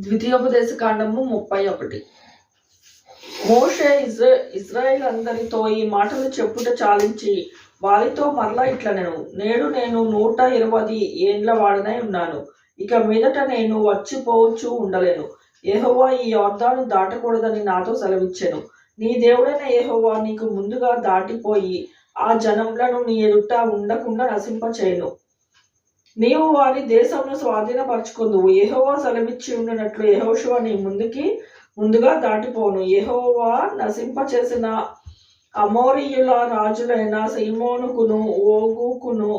ద్వితీయోపదేశ కాండము 31. మోషే ఇజ్రాయేల్ అందరితో ఈ మాటలు చెప్పుట చాలించి వారితో మరలా ఇట్లనెను, నేడు నేను 120 ఏండ్ల వాడనై ఉన్నాను. ఇక మీదట నేను వచ్చిపోవచ్చు ఉండలేను. యెహోవా ఈ యొర్దాను దాటకూడదని నాతో సెలవిచ్చెను. నీ దేవుడైన యెహోవా నీకు ముందుగా దాటిపోయి ఆ జనములను నీ ఎదుట ఉండకుండా నశింపచేయును. నీవు వారి దేశంను స్వాధీనపరచుకుందువు. యెహోవా సెలవిచ్చి ఉండినట్లు యెహోషువ నీ ముందుగా దాటిపోను. యెహోవా నశింపచేసిన అమోరీయుల రాజులైన సీమోనుకును ఓగుకును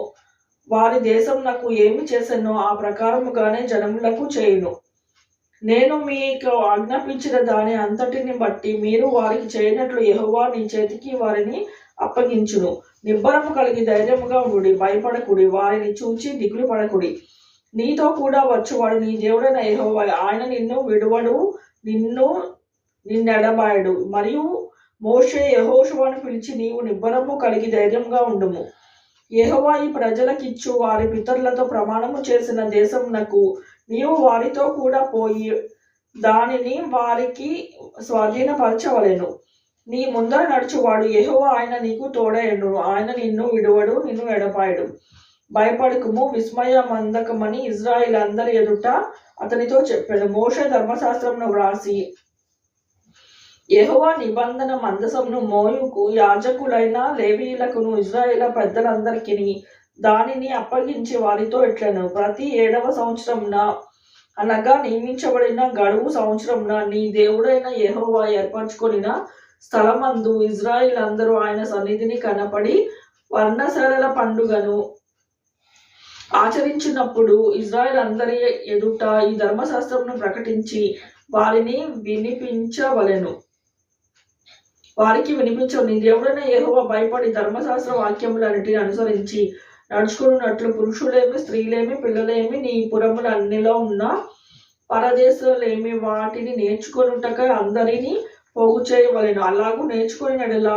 వారి దేశం నాకు ఏమి చేసెనో ఆ ప్రకారముగానే జనములకు చేయును. నేను మీకు ఆజ్ఞాపించిన దాని అంతటిని బట్టి మీరు వారికి చేయనట్లు యెహోవా నీ చేతికి వారిని అప్పగించును. నిబ్బరము కలిగి ధైర్యముగా ఉండుడి, భయపడకుడి, వారిని చూచి దిగులు పడకుడి. నీతో కూడా వచ్చువాడు నీ దేవుడైన యెహోవా. ఆయన నిన్ను విడువడు, నిన్నెడబాయడు. మరియు మోషే యెహోషువను పిలిచి, నీవు నిబ్బరము కలిగి ధైర్యంగా ఉండుము. యెహోవా ఈ ప్రజలకిచ్చు వారి పితరులతో ప్రమాణము చేసిన దేశమునకు నీవు వారితో కూడా పోయి దానిని వారికి స్వాధీనపరచవలెను. నీ ముందర నడుచువాడు యెహోవా, ఆయన నీకు తోడయుండును. ఆయన నిన్ను విడువడు, నిన్ను ఎడబాయడు. భయపడకుము, విస్మయమందకమని ఇజ్రాయేల్ అందరి ఎదుట అతనితో చెప్పాడు. మోషే ధర్మశాస్త్రమును వ్రాసి యెహోవా నిబంధన మందసమును మోయుకు యాజకులైన లేవీయులకును ఇజ్రాయేల్ పెద్దలందరికీ దానిని అప్పగించి వారితో ఇట్లెను, ప్రతి 7వ సంవత్సరమున అనగా నియమించబడిన గడువు సంవత్సరమున నీ దేవుడైన యెహోవా ఏర్పరచుకొనిన స్థలమందు ఇజ్రాయేల్ అందరూ ఆయన సన్నిధిని కనపడి వర్ణశాలల పండుగను ఆచరించినప్పుడు ఇజ్రాయేల్ అందరి ఎదుట ఈ ధర్మశాస్త్రమును ప్రకటించి వారికి వినిపించవు. నీ దేవుడైన యెహోవా భయపడి ధర్మశాస్త్ర వాక్యములన్నిటిని అనుసరించి నడుచుకున్నట్లు పురుషులేమి, స్త్రీలేమి, పిల్లలేమి, నీ పురములన్నిలో ఉన్న పరదేశులేమి వాటిని నేర్చుకొనుటకై అందరినీ పోగు చేయవలెను. అలాగూ నేర్చుకునేలా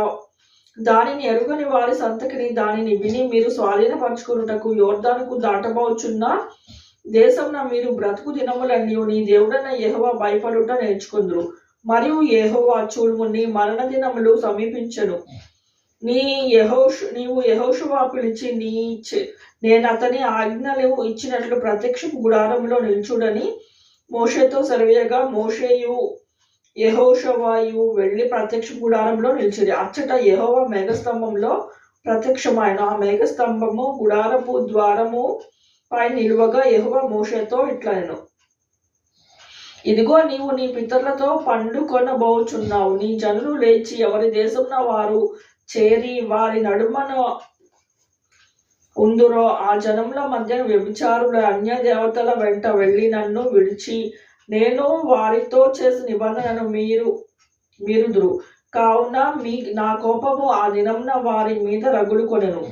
దానిని ఎరుగని వారి సంతకిని దానిని విని మీరు స్వాధీనపరచుకున్నటకు యోర్దానుకు దాటబోచున్న దేశంన మీరు బ్రతుకు దినములన్నీ నీ దేవుడైన యెహోవా భయపడుట నేర్చుకుందురు. మరియు యెహోవా చూడుము, నీ మరణ దినములు సమీపించెను. నీవు యెహోషువ పిలిచి నేను అతని ఆజ్ఞలు ఇచ్చినట్లు ప్రత్యక్షపు గుడారంలో నిల్చుడని మోషేతో సెలవీయగా మోషేయు యెహోషువయు వెళ్లి ప్రత్యక్ష గుడారంలో నిలిచిరి. అచ్చట యెహోవా మేఘస్తంభంలో ప్రత్యక్షమైన ఆ మేఘస్తంభము గుడారపు ద్వారము పై నిలువగా యెహోవా మోషేతో ఇట్లనెను, ఇదిగో నీవు నీ పితరులతో పండుకొనబోచున్నావు. నీ జనులు లేచి ఎవరి దేశంలో వారు చేరి వారి నడుమన ఉందురో ఆ జనముల మధ్య వ్యభిచారుల అన్య దేవతల వెంట వెళ్ళి నన్ను విడిచి నేను వారితో చేసిన నిబంధనను మీరుదురు. కావున నా కోపము ఆ దినమున వారి మీద రగులుకొనెను.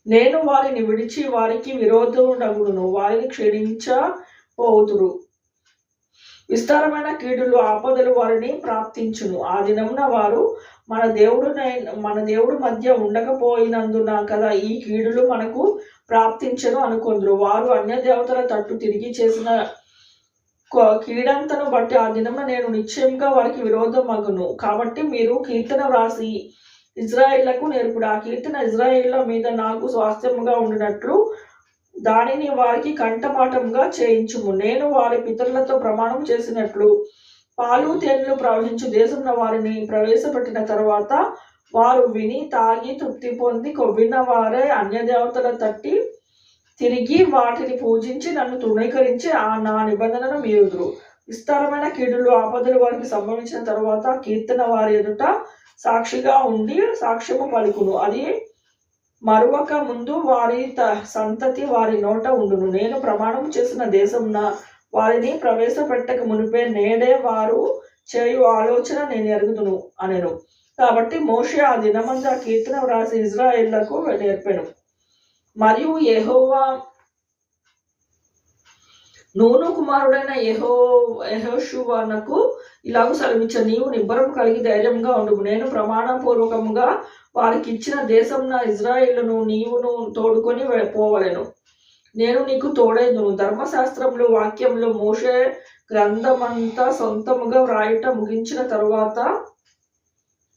నేను వారిని విడిచి వారికి విరోధుడగుదును, వారిని క్షీణించబోతురు. విస్తారమైన కీడులు ఆపదలు వారిని ప్రాప్తించును. ఆ దినమున వారు మన దేవుడు మధ్య ఉండకపోయినందున కదా ఈ కీడులు మనకు ప్రాప్తించను అనుకొందురు. వారు అన్య దేవతల తట్టు తిరిగి చేసిన కీడంతను బట్టి ఆ దినమున నేను నిశ్చయంగా వారికి విరోధమగును. కాబట్టి మీరు కీర్తన వ్రాసి ఇజ్రాయేళ్లకు నేర్పుడు. ఆ కీర్తన ఇజ్రాయేళ్ల మీద నాకు స్వాస్థ్యముగా ఉండినట్లు దానిని వారికి కంఠపాఠంగా చేయించుము. నేను వారి పితరులతో ప్రమాణం చేసినట్లు పాలు తేనెలు ప్రవహించు దేశంలో వారిని ప్రవేశపెట్టిన తర్వాత వారు విని తాగి తృప్తి పొంది కొవ్విన వారే అన్యదేవతల తట్టి తిరిగి వాటిని పూజించి నన్ను తృణీకరించి నా నిబంధనను మీరుదురు. విస్తారమైన కీడులు ఆపదలు వారికి సంభవించిన తర్వాత కీర్తన వారి ఎదుట సాక్షిగా ఉండి సాక్ష్యము పలుకును. అది మరువక ముందు వారి సంతతి వారి నోట ఉండును. నేను ప్రమాణం చేసిన దేశంన వారిని ప్రవేశపెట్టక మునిపే నేడే వారు చేయు ఆలోచన నేను ఎరుగుదును అనెను. కాబట్టి మోషే ఆ దినమందు ఆ కీర్తన వ్రాసి ఇజ్రాయేళ్లకు నేర్పెను. మరియు యెహోవా నూను కుమారుడైన యెహోషువనకు ఇలాగూ సెలవిచ్చాను, నీవు నిబ్బరము కలిగి ధైర్యంగా ఉండుము. నేను ప్రమాణపూర్వకముగా వారికి ఇచ్చిన దేశంన ఇజ్రాయేలును నీవును తోడుకొని పోవలెను. నేను నీకు తోడైదును. ధర్మశాస్త్రములు వాక్యములు మోషే గ్రంథమంతా సొంతముగా వ్రాయుట ముగించిన తరువాత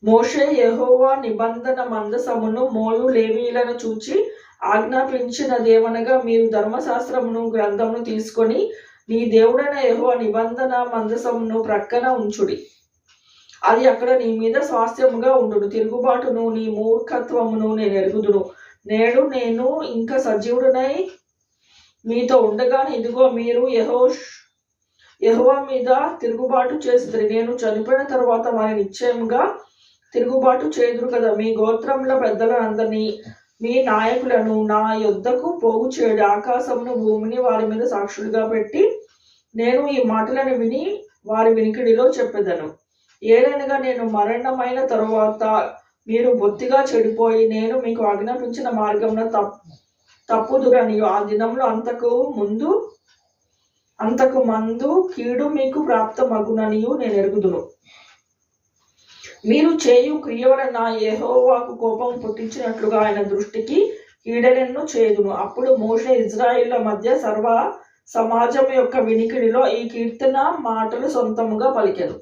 మోషే యెహోవా నిబంధన మందసమును మోయు లేవీయులను చూచి ఆజ్ఞాపించినదేమనగా, మీరు ధర్మశాస్త్రమును గ్రంథమును తీసుకొని నీ దేవుడైన యెహోవా నిబంధన మందసమును ప్రక్కన ఉంచుడి. అది అక్కడ నీ మీద స్వాస్థ్యముగా ఉండును. తిరుగుబాటును నీ మూర్ఖత్వమును నేను ఎరుగుదును. నేడు నేను ఇంకా సజీవుడనై మీతో ఉండగానే ఇదిగో మీరు యెహోవా మీద తిరుగుబాటు చేసిరి. నేను చనిపోయిన తర్వాత వారి నిశ్చయముగా తిరుగుబాటు చేదురు కదా. మీ గోత్రముల పెద్దలందరినీ మీ నాయకులను నా యొద్దకు పోగు చేయడు. ఆకాశమును భూమిని వారి మీద సాక్షులుగా పెట్టి నేను ఈ మాటలను విని వారి వినికిడిలో చెప్పెదను. ఏలనగా నేను మరణమైన తరువాత మీరు బొత్తిగా చెడిపోయి నేను మీకు ఆజ్ఞాపించిన మార్గంలో తప్పుదురనియు ఆ దినంలో అంతకు మందు కీడు మీకు ప్రాప్తమగుననియు నేను ఎరుగుదును. మీరు చేయు క్రియ వలన యెహోవాకు కోపం పుట్టించినట్లుగా ఆయన దృష్టికి కీడనెన్ను చేదును. అప్పుడు మోషే ఇజ్రాయేళ్ల మధ్య సర్వ సమాజం యొక్క వినికిడిలో ఈ కీర్తన మాటలు సొంతముగా పలికెను.